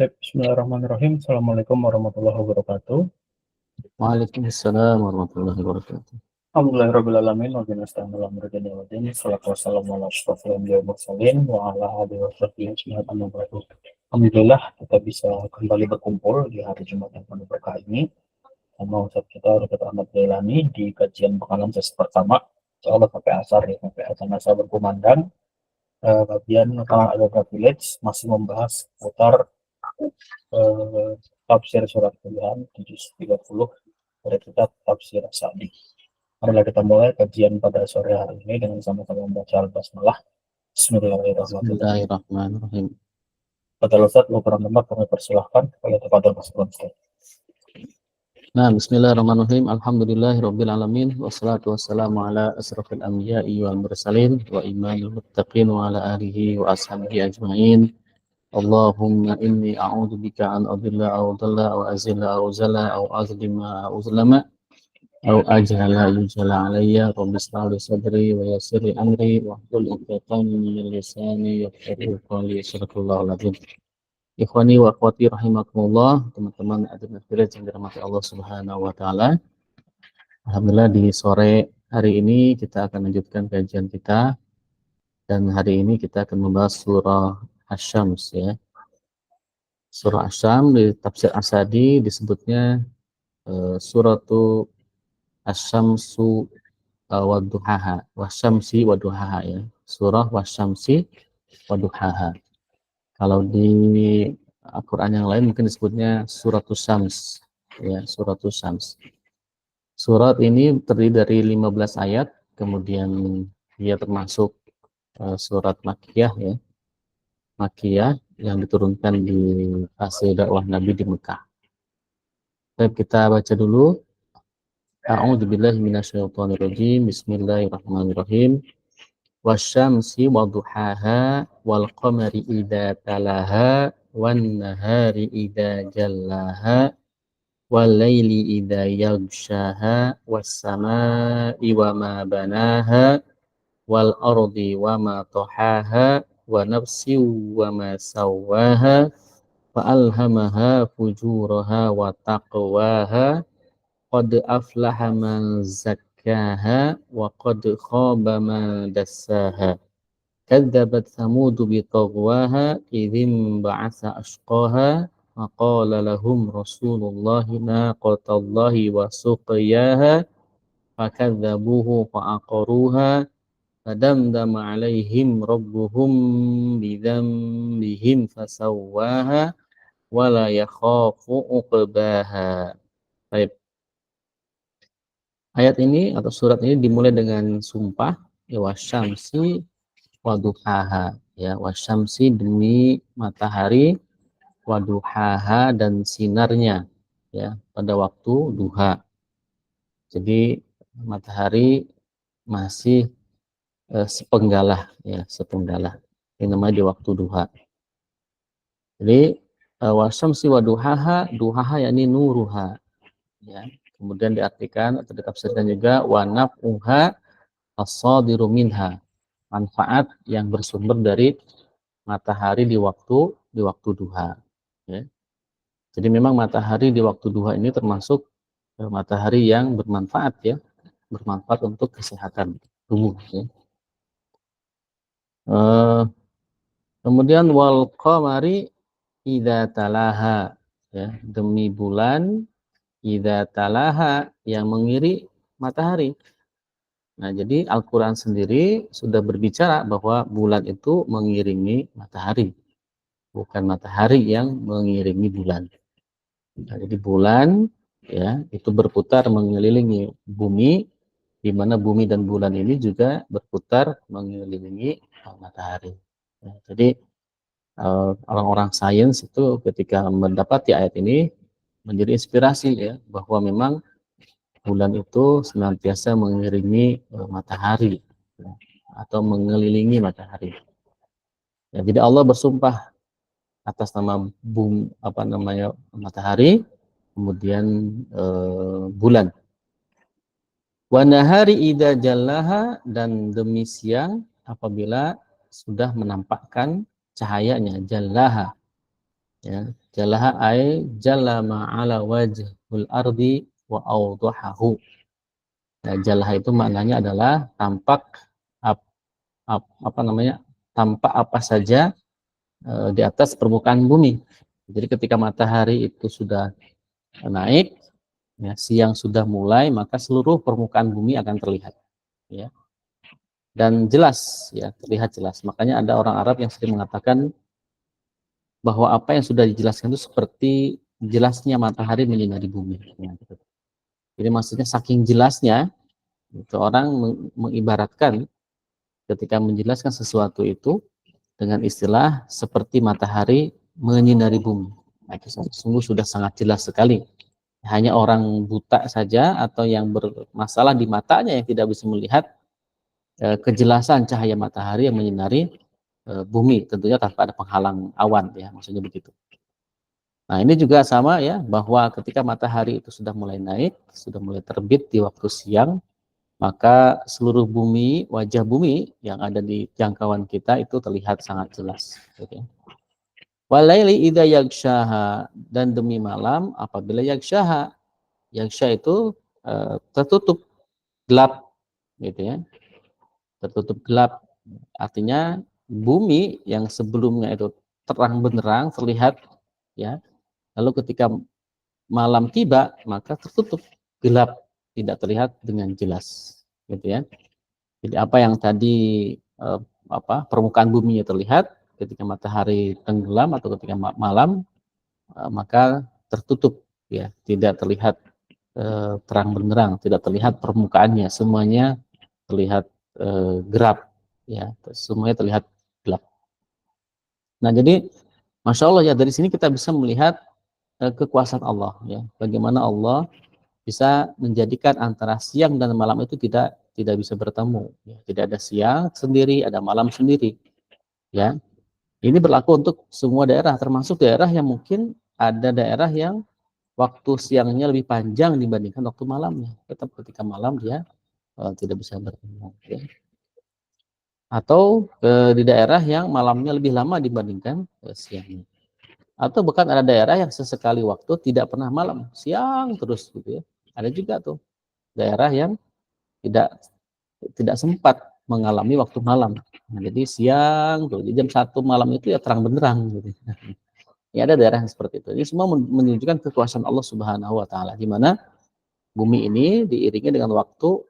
Bismillahirrahmanirrahim. Assalamualaikum warahmatullahi wabarakatuh. Waalaikumsalam warahmatullahi wabarakatuh. Alhamdulillahirrahmanirrahim. Wa binasta'inu ala amri wa din. Salatu wassalamu ala asyrofil anbiya'i wal mursalin wa ala alihi wa sahbihi ajma'in amma ba'du. Alhamdulillah kita bisa kembali berkumpul di hari Jumat yang penuh berkah ini sama Ustaz kita Dr. Ahmad Jailani di kajian pekanan sesi pertama. Insyaallah sampai asar ya, sampai azan asar berkumandang. Bagian Al Village masih membahas putar tafsir surat Tuhan di juz 30 dari kitab Tafsir As-Sa'di. Marilah kita mulai kajian pada sore hari ini dengan sama-sama membaca Al-Basmalah. Bismillahirrahmanirrahim. Bismillahirrahmanirrahim. Pada Ustaz, Lukuran tempat kami persilahkan kepada tempat Ustaz. Nah, bismillahirrahmanirrahim. Alhamdulillahirabbil alamin wassalatu wassalamu ala asrofil anbiya'i wal mursalin wa imamil muttaqin wa ala alihi wa ashabihi ajmain. Allahumma inni a'udzubika an adilla aw dhalla aw azilla aw zala aw azlima aw uzlama aw ajhala yujhala alayya rabbi ishrah li sadri wa yassir li amri wa hlul 'uqdatam min lisani yafqahu qawli. Sadaqallahul azim. Ikhwani wa akhwati rahimakumullah, teman-teman Adnan Village yang dirahmati Allah Subhanahu wa taala. Alhamdulillah di sore hari ini kita akan lanjutkan kajian kita, dan hari ini kita akan membahas surah Asy-Syams ya. Surah Asy-Syams di tafsir As-Sa'di disebutnya suratu Asy-Syamsu wa duhaha, wasyamsi wa duhaha ya. Surah wasyamsi wa duhaha. Kalau di Al-Quran yang lain mungkin disebutnya suratus Syams ya, suratus Syams. Surat ini terdiri dari 15 ayat, kemudian dia termasuk surat Makkiyah ya, Makkiyah yang diturunkan di fase dakwah Nabi di Mekah. Baik, kita baca dulu. A'udzubillahi minasyaitonirrajim. Bismillahirrahmanirrahim. Wasyamsi waduhaha wal qamari idza talaha wan nahari idza jallaha wal laili idza yaghshaha was samaa'i wa ma banaha wal ardi wa ma tahaha wa nafsi wa ma sawwaha fa alhamaha fujuraha wa taqwaha qad aflaha man zakkaha wa qad khaba man dassaha. Kadzabat Thamud bi taghwaha idzim ba'atsa ashqaha faqala lahum Rasulullahi naqatallahi wa suqiyaha fakadzabuhu fa'aqaruha fadamdama 'alaihim rabbuhum bidzambihim fasawwaha wa la yakhafu 'uqbaha. Baik. Ayat ini atau surat ini dimulai dengan sumpah ya, wasyamsi waduhaha ya, wasyamsi demi matahari, waduhaha dan sinarnya ya pada waktu duha. Jadi matahari masih sepenggalah ya, sepenggalah. Ini namanya di waktu duha. Jadi wasyamsi waduhaha, duhaha yakni nuruha ya. Kemudian diartikan atau ditafsirkan juga wanaf'uha as-sadiru minha, manfaat yang bersumber dari matahari di waktu duha ya. Jadi memang matahari di waktu duha ini termasuk matahari yang bermanfaat ya, bermanfaat untuk kesehatan tubuh ya. Kemudian wal qamari idza talaha ya, demi bulan idza talaha yang mengiri matahari. Nah, jadi Al-Quran sendiri sudah berbicara bahwa bulan itu mengiringi matahari, bukan matahari yang mengiringi bulan. Nah, jadi bulan ya itu berputar mengelilingi bumi, di mana bumi dan bulan ini juga berputar mengelilingi matahari. Nah, jadi orang-orang sains itu ketika mendapati ayat ini menjadi inspirasi ya, bahwa memang bulan itu senantiasa mengiringi matahari ya, atau mengelilingi matahari. Ya, jadi Allah bersumpah atas nama matahari, kemudian bulan. Wa nahari idza jallaha, dan demi siang apabila sudah menampakkan cahayanya, jallaha. Ya, jalaha ay jalama ala wajhul ardi wa awdahahu. Nah, jalaha itu maknanya adalah tampak apa namanya? Tampak apa saja di atas permukaan bumi. Jadi ketika matahari itu sudah naik, ya, siang sudah mulai, maka seluruh permukaan bumi akan terlihat, ya. Dan jelas, ya, terlihat jelas. Makanya ada orang Arab yang sering mengatakan bahwa apa yang sudah dijelaskan itu seperti jelasnya matahari menyinari bumi. Ya, gitu. Jadi maksudnya saking jelasnya, itu orang mengibaratkan ketika menjelaskan sesuatu itu dengan istilah seperti matahari menyinari bumi. Nah, itu sungguh sudah sangat jelas sekali. Hanya orang buta saja atau yang bermasalah di matanya yang tidak bisa melihat kejelasan cahaya matahari yang menyinari bumi, tentunya tanpa ada penghalang awan, ya, maksudnya begitu. Nah, ini juga sama, ya, bahwa ketika matahari itu sudah mulai naik, sudah mulai terbit di waktu siang, maka seluruh bumi, wajah bumi yang ada di jangkauan kita itu terlihat sangat jelas. Gitu. Walaili idza yaghshaha, dan demi malam apabila yaghshaha. Yaghsha itu tertutup gelap, gitu ya. Tertutup gelap. Artinya bumi yang sebelumnya itu terang benderang terlihat, ya. Lalu ketika malam tiba maka tertutup gelap, tidak terlihat dengan jelas, gitu ya. Jadi apa yang tadi permukaan buminya terlihat ketika matahari tenggelam atau ketika malam, maka tertutup, ya, tidak terlihat terang benderang, tidak terlihat permukaannya, semuanya terlihat gelap, ya, semuanya terlihat gelap. Nah, jadi Masya Allah, ya, dari sini kita bisa melihat kekuasaan Allah, ya, bagaimana Allah bisa menjadikan antara siang dan malam itu tidak bisa bertemu, ya. Tidak ada siang sendiri, ada malam sendiri, ya. Ini berlaku untuk semua daerah, termasuk daerah yang mungkin ada daerah yang waktu siangnya lebih panjang dibandingkan waktu malamnya. Tetap ketika malam dia tidak bisa bertemu, ya. Atau di daerah yang malamnya lebih lama dibandingkan siangnya. Atau bahkan ada daerah yang sesekali waktu tidak pernah malam, siang terus, gitu ya. Ada juga tuh daerah yang tidak tidak sempat mengalami waktu malam. Nah, jadi siang tuh di jam 1 malam itu ya terang benderang, gitu. Ya, ada daerah yang seperti itu. Ini semua menunjukkan kekuasaan Allah Subhanahu wa taala, di mana bumi ini diiringi dengan waktu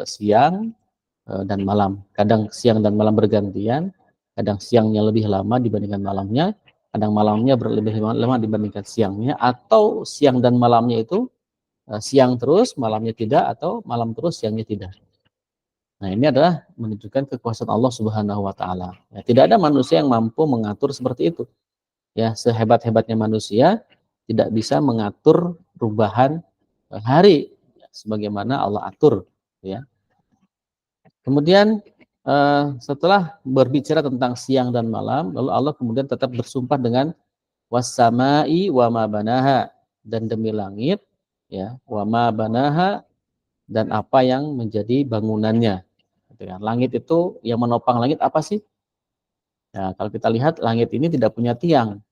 siang dan malam. Kadang siang dan malam bergantian, kadang siangnya lebih lama dibandingkan malamnya, kadang malamnya lebih lama dibandingkan siangnya, atau siang dan malamnya itu siang terus, malamnya tidak, atau malam terus, siangnya tidak. Nah, ini adalah menunjukkan kekuasaan Allah Subhanahu wa taala. Ya, tidak ada manusia yang mampu mengatur seperti itu. Ya, sehebat-hebatnya manusia tidak bisa mengatur perubahan hari, ya, sebagaimana Allah atur, ya. Kemudian setelah berbicara tentang siang dan malam, lalu Allah kemudian tetap bersumpah dengan was-sama'i wa ma banaha, dan demi langit, ya, wa ma banaha, dan apa yang menjadi bangunannya. Gitu kan. Langit itu, yang menopang langit apa sih? Ya, kalau kita lihat langit ini tidak punya tiang,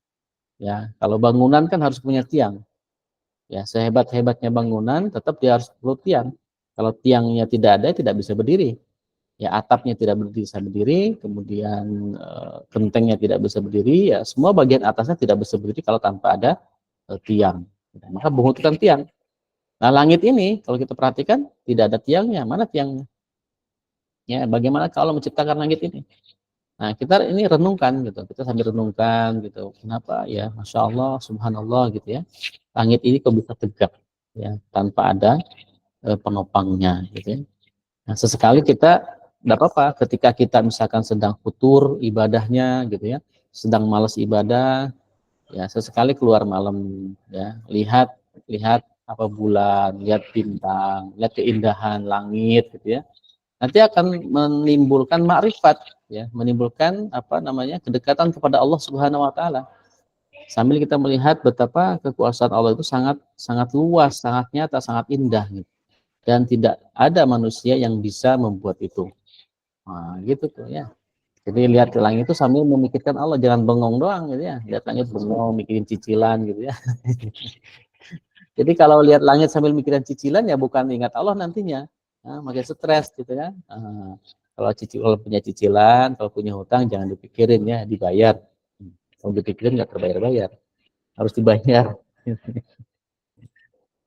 ya. Kalau bangunan kan harus punya tiang. Ya, sehebat-hebatnya bangunan tetap dia harus perlu tiang. Kalau tiangnya tidak ada, tidak bisa berdiri. Ya, atapnya tidak bisa berdiri, kemudian gentengnya tidak bisa berdiri, ya, semua bagian atasnya tidak bisa berdiri kalau tanpa ada tiang. Maka membutuhkan tiang. Nah, langit ini kalau kita perhatikan tidak ada tiangnya. Mana tiangnya? Ya, bagaimana kalau menciptakan langit ini? Nah, kita ini renungkan gitu. Kita sambil renungkan gitu. Kenapa? Ya, Masya Allah, Subhanallah, gitu ya. Langit ini kok bisa tegak, ya, tanpa ada penopangnya, gitu ya. Nah, sesekali kita tidak apa-apa ketika kita misalkan sedang futur ibadahnya, gitu ya, sedang malas ibadah, ya, sesekali keluar malam, ya, lihat lihat apa bulan, lihat bintang, lihat keindahan langit, gitu ya. Nanti akan menimbulkan makrifat, ya, menimbulkan apa namanya, kedekatan kepada Allah Subhanahu wa taala. Sambil kita melihat betapa kekuasaan Allah itu sangat sangat luas, sangat nyata, sangat indah, gitu. Dan tidak ada manusia yang bisa membuat itu. Nah, gitu tuh, ya. Jadi lihat ke langit itu sambil memikirkan Allah, jangan bengong doang gitu ya. Lihat langit bengong, mikirin cicilan gitu ya. Jadi kalau lihat langit sambil mikirin cicilan ya bukan ingat Allah nantinya. Nah, makin stres gitu ya. Kalau punya cicilan, kalau punya hutang jangan dipikirin ya, dibayar. Kalau dipikirin nggak terbayar-bayar, harus dibayar.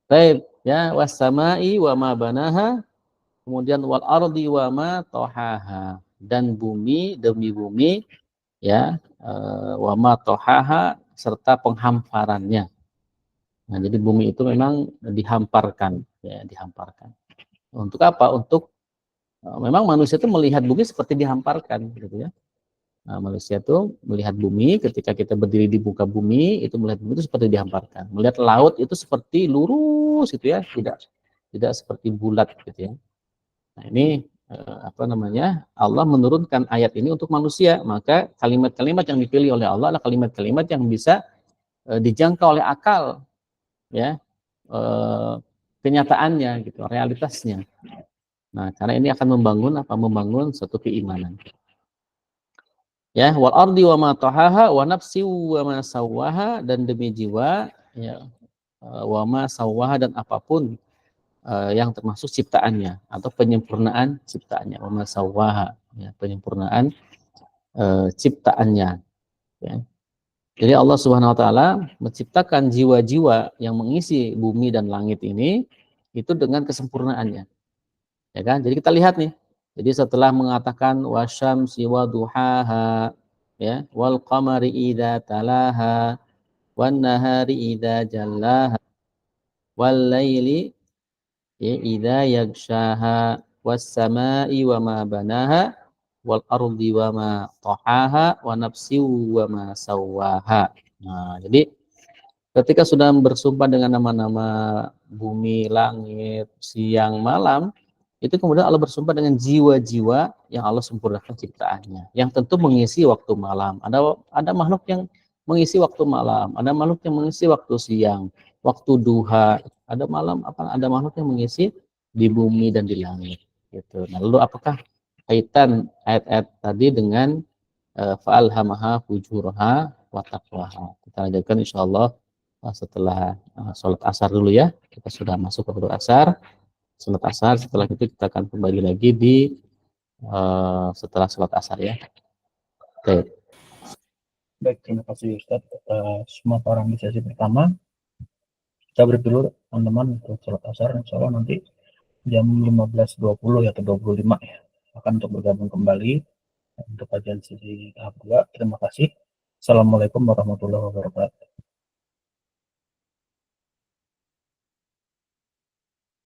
Baik, ya wasamai wa ma banaha, kemudian wal ardi wa ma tohaha, dan bumi demi bumi ya, wa ma tohaha, serta penghamparannya. Nah, jadi bumi itu memang dihamparkan, ya, dihamparkan. Untuk apa? Untuk memang manusia itu melihat bumi seperti dihamparkan, gitu ya. Nah, manusia itu melihat bumi, ketika kita berdiri di muka bumi, itu melihat bumi itu seperti dihamparkan. Melihat laut itu seperti lurus, gitu ya, tidak seperti bulat, gitu ya. Nah, ini apa namanya? Allah menurunkan ayat ini untuk manusia, maka kalimat-kalimat yang dipilih oleh Allah adalah kalimat-kalimat yang bisa dijangkau oleh akal, ya, kenyataannya, gitu, realitasnya. Nah, karena ini akan membangun suatu keimanan. Ya, wal ardi wa ma tahaha wa nafsi wa ma sawaha, dan demi jiwa, ya, wa ma sawaha, dan apapun yang termasuk ciptaannya atau penyempurnaan ciptaannya, wa ma sawaha, ya, penyempurnaan ciptaannya, ya. Jadi Allah Subhanahu wa taala menciptakan jiwa-jiwa yang mengisi bumi dan langit ini itu dengan kesempurnaannya. Ya kan? Jadi kita lihat nih. Jadi setelah mengatakan wasyamsi wa duhaha, ya, wal qamari idza talaha, wan nahari idza jallaha, wal laili idza yaghshaha, was samai wa ma banaha, wal ardi wa ma tahaha, wa nafsi wa ma sawaha. Nah, jadi ketika sudah bersumpah dengan nama-nama bumi, langit, siang, malam, itu kemudian Allah bersumpah dengan jiwa-jiwa yang Allah sempurnakan ciptaannya, yang tentu mengisi waktu malam. Ada makhluk yang mengisi waktu malam, ada makhluk yang mengisi waktu siang, waktu duha, ada makhluk yang mengisi di bumi dan di langit. Gitu. Nah, lalu apakah kaitan ayat-ayat tadi dengan fa'alhamaha fujuraha wa taqwaha? Kita lanjutkan insyaallah setelah sholat asar dulu ya. Kita sudah masuk ke waktu asar. Sholat asar, setelah itu kita akan kembali lagi di setelah sholat asar ya. Oke. Baik, terima kasih Ustadz atas pemaparan di sesi pertama. Kita break dulu teman-teman untuk sholat asar, insya Allah nanti jam 15.20 atau 25 ya akan untuk bergabung kembali untuk kajian sesi tahap 2. Terima kasih. Assalamualaikum warahmatullahi wabarakatuh.